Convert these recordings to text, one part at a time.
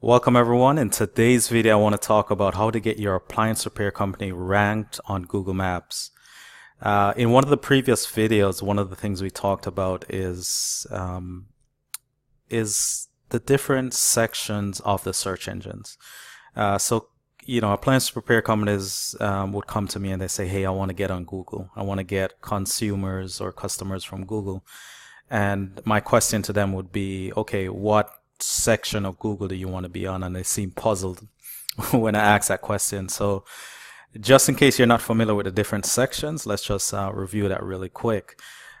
Welcome everyone. In today's video, I want to talk about how to get your appliance repair company ranked on Google Maps. In one of the previous videos, one of the things we talked about is the different sections of the search engines. Appliance repair companies would come to me and they say, hey, I want to get on Google. I want to get consumers or customers from Google. And my question to them would be, okay, what section of Google do you want to be on? And they seem puzzled when I ask that question. So just in case you're not familiar with the different sections, let's just review that really quick.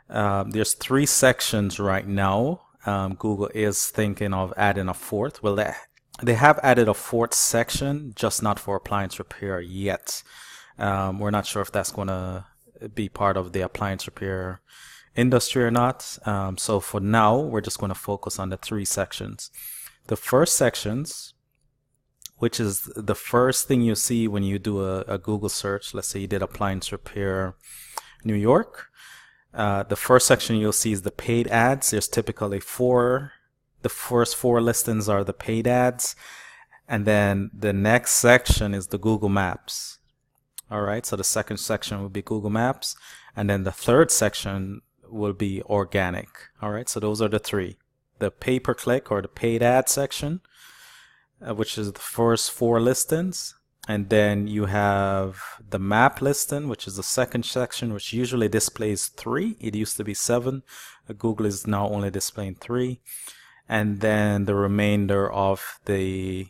There's 3 sections right now. Google is thinking of adding a 4th. Well, they have added a 4th section, just not for appliance repair yet. We're not sure if that's going to be part of the appliance repair industry or not. So for now, we're just going to focus on the 3 sections. The first sections, which is the first thing you see when you do a Google search. Let's say you did appliance repair New York. The first section you'll see is the paid ads. There's typically 4. The first 4 listings are the paid ads. And then the next section is the Google Maps. All right. So the second section will be Google Maps. And then the third section will be organic. All right, so those are the 3: the pay-per-click or the paid ad section, which is the first 4 listings, and then you have the map listing, which is the second section, which usually displays 3. It used to be 7. Google is now only displaying 3. And then the remainder of the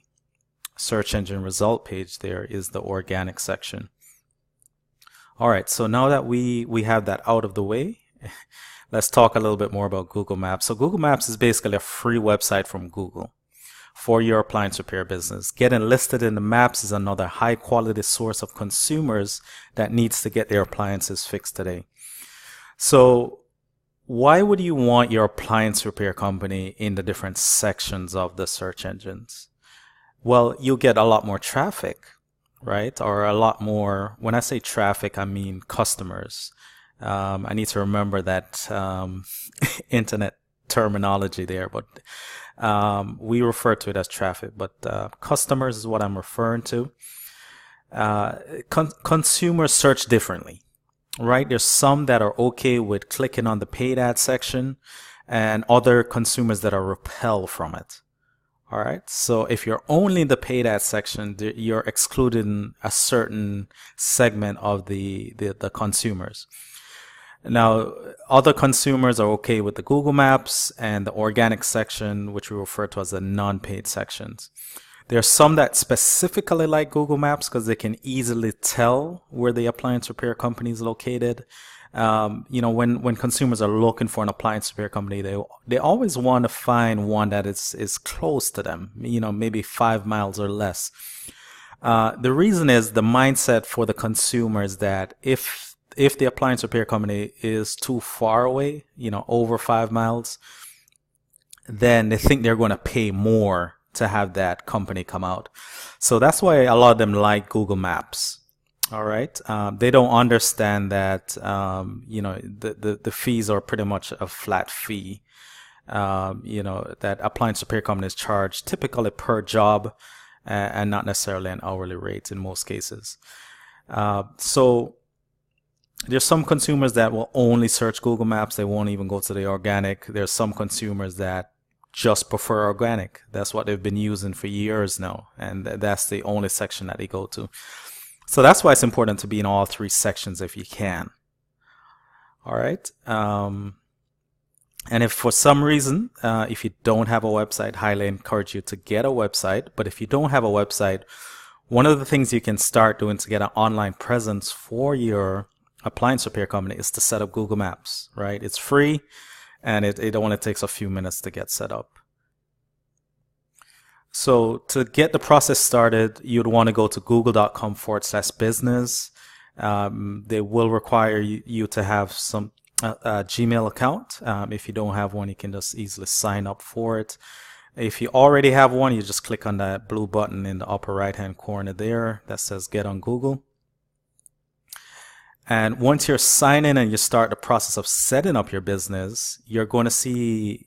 search engine result page there is the organic section. All right, so now that we have that out of the way, let's talk a little bit more about Google Maps. So Google Maps is basically a free website from Google for your appliance repair business. Getting listed in the maps is another high quality source of consumers that needs to get their appliances fixed today. So why would you want your appliance repair company in the different sections of the search engines? Well, you'll get a lot more traffic, right? Or a lot more, when I say traffic, I mean customers. I need to remember that internet terminology there, but we refer to it as traffic, but customers is what I'm referring to. Consumers search differently, right? There's some that are okay with clicking on the paid ad section and other consumers that are repelled from it. All right. So if you're only in the paid ad section, you're excluding a certain segment of the consumers. Now, other consumers are okay with the Google Maps and the organic section, which we refer to as the non-paid sections. There are some that specifically like Google Maps because they can easily tell where the appliance repair company is located. When consumers are looking for an appliance repair company, they always want to find one that is close to them, maybe 5 miles or less. The reason is the mindset for the consumer is that if the appliance repair company is too far away, over 5 miles, then they think they're going to pay more to have that company come out. So that's why a lot of them like Google Maps. All right. They don't understand that, the fees are pretty much a flat fee, that appliance repair companies charge typically per job and not necessarily an hourly rate in most cases. So there's some consumers that will only search Google Maps. They won't even go to the organic. There's some consumers that just prefer organic. That's what they've been using for years now. And that's the only section that they go to. So that's why it's important to be in all 3 sections if you can. All right. And if for some reason, if you don't have a website, highly encourage you to get a website. But if you don't have a website, one of the things you can start doing to get an online presence for your appliance repair company is to set up Google Maps, right? It's free and it only takes a few minutes to get set up. So to get the process started, you'd want to go to google.com/business. They will require you to have some Gmail account. If you don't have one, you can just easily sign up for it. If you already have one, you just click on that blue button in the upper right hand corner there that says Get on Google. And once you're signed in and you start the process of setting up your business, you're going to see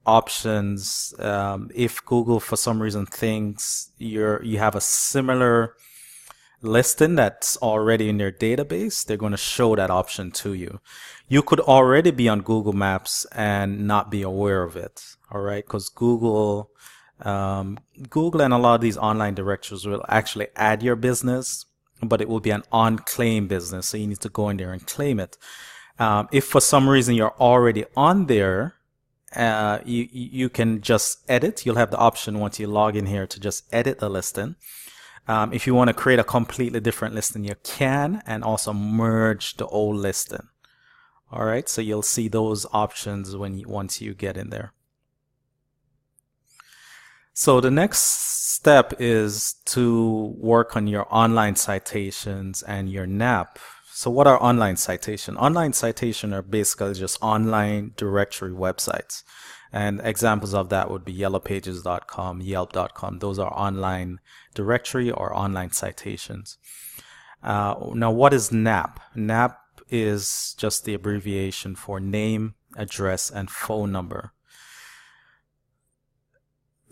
options. If Google for some reason thinks you have a similar listing that's already in their database, they're going to show that option to you. You could already be on Google Maps and not be aware of it. All right, because Google and a lot of these online directories will actually add your business, but it will be an unclaimed business, so you need to go in there and claim it. If for some reason you're already on there, you can just edit. You'll have the option once you log in here to just edit the listing. If you want to create a completely different listing, you can, and also merge the old listing. All right, so you'll see those options once you get in there. So the next step is to work on your online citations and your NAP. So what are online citation? Online citation are basically just online directory websites. And examples of that would be yellowpages.com, yelp.com. Those are online directory or online citations. Now, what is NAP? NAP is just the abbreviation for name, address, and phone number.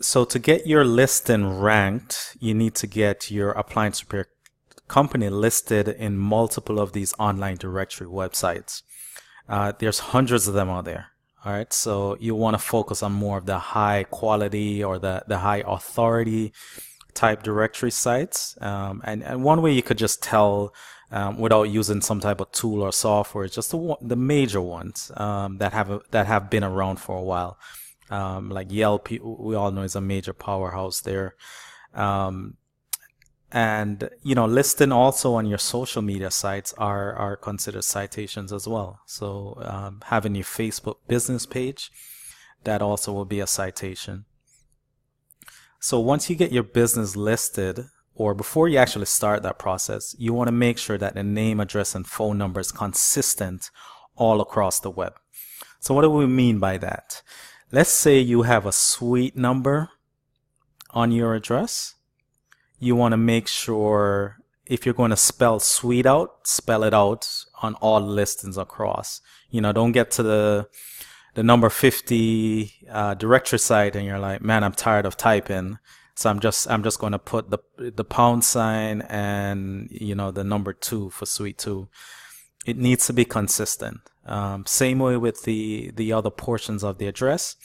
So to get your listing ranked, you need to get your appliance repair company listed in multiple of these online directory websites. There's hundreds of them out there. All right, so you want to focus on more of the high quality or the high authority type directory sites. And one way you could just tell without using some type of tool or software is just the major ones that have been around for a while. Like Yelp, we all know, is a major powerhouse there. And listing also on your social media sites are considered citations as well. So having your Facebook business page, that also will be a citation. So once you get your business listed, or before you actually start that process, you want to make sure that the name, address, and phone number is consistent all across the web. So what do we mean by that? Let's say you have a suite number on your address. You want to make sure if you're going to spell suite out, spell it out on all listings across. Don't get to the number 50 directory site and you're like, man, I'm tired of typing, so I'm just going to put the pound sign and the number 2 for suite 2. It needs to be consistent. Same way with the other portions of the address.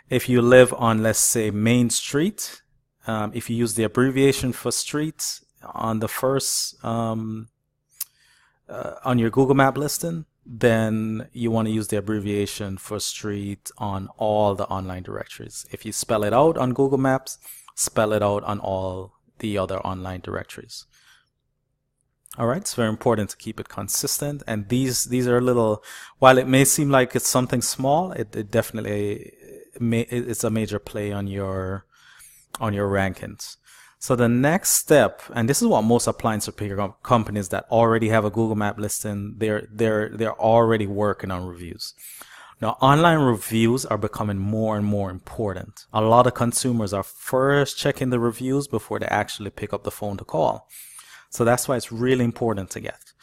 If you live on, let's say, Main Street, if you use the abbreviation for street on the first on your Google Map listing, then you want to use the abbreviation for street on all the online directories. If you spell it out on Google Maps, spell it out on all the other online directories. All right, it's very important to keep it consistent. And these are little, while it may seem like it's something small, it definitely it's a major play on your rankings. So the next step, and this is what most appliance repair companies that already have a Google Map listing, they're already working on reviews. Now, online reviews are becoming more and more important. A lot of consumers are first checking the reviews before they actually pick up the phone to call. So that's why it's really important to get.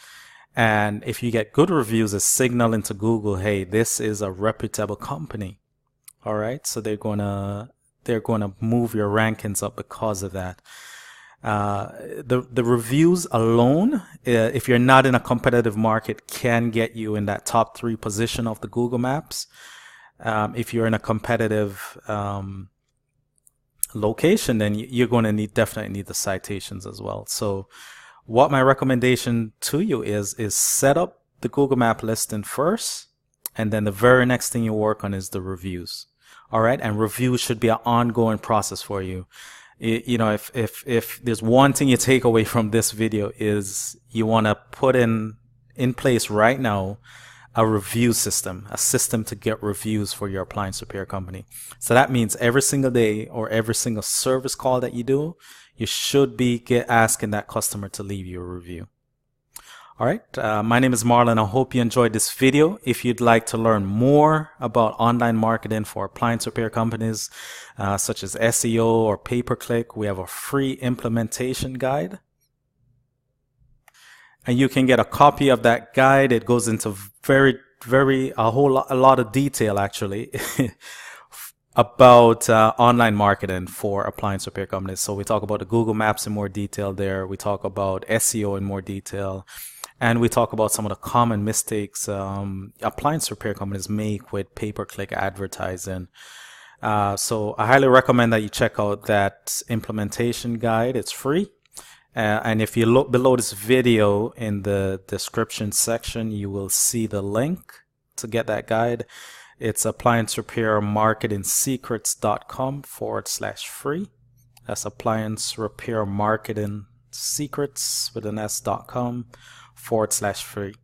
And if you get good reviews, it's signaling to Google, hey, this is a reputable company. All right, so they're gonna move your rankings up because of that. The reviews alone, if you're not in a competitive market, can get you in that top 3 position of the Google Maps. If you're in a competitive location, then you're going to definitely need the citations as well. So what my recommendation to you is set up the Google Map listing first, and then the very next thing you work on is the reviews. All right, and reviews should be an ongoing process for you. If there's one thing you take away from this video, is you want to put in place right now a review system, a system to get reviews for your appliance repair company. So that means every single day or every single service call that you do, you should be asking that customer to leave you a review. All right, my name is Marlon. I hope you enjoyed this video. If you'd like to learn more about online marketing for appliance repair companies, such as SEO or pay-per-click, we have a free implementation guide. And you can get a copy of that guide. It goes into a lot of detail, actually, about online marketing for appliance repair companies. So we talk about the Google Maps in more detail there. We talk about SEO in more detail. And we talk about some of the common mistakes appliance repair companies make with pay-per-click advertising. So I highly recommend that you check out that implementation guide. It's free. And if you look below this video in the description section, you will see the link to get that guide. It's appliancerepairmarketingsecrets.com/free. That's appliancerepairmarketingsecrets with an s.com/free.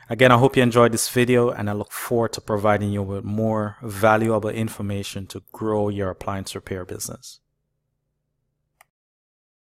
Again, I hope you enjoyed this video, and I look forward to providing you with more valuable information to grow your appliance repair business.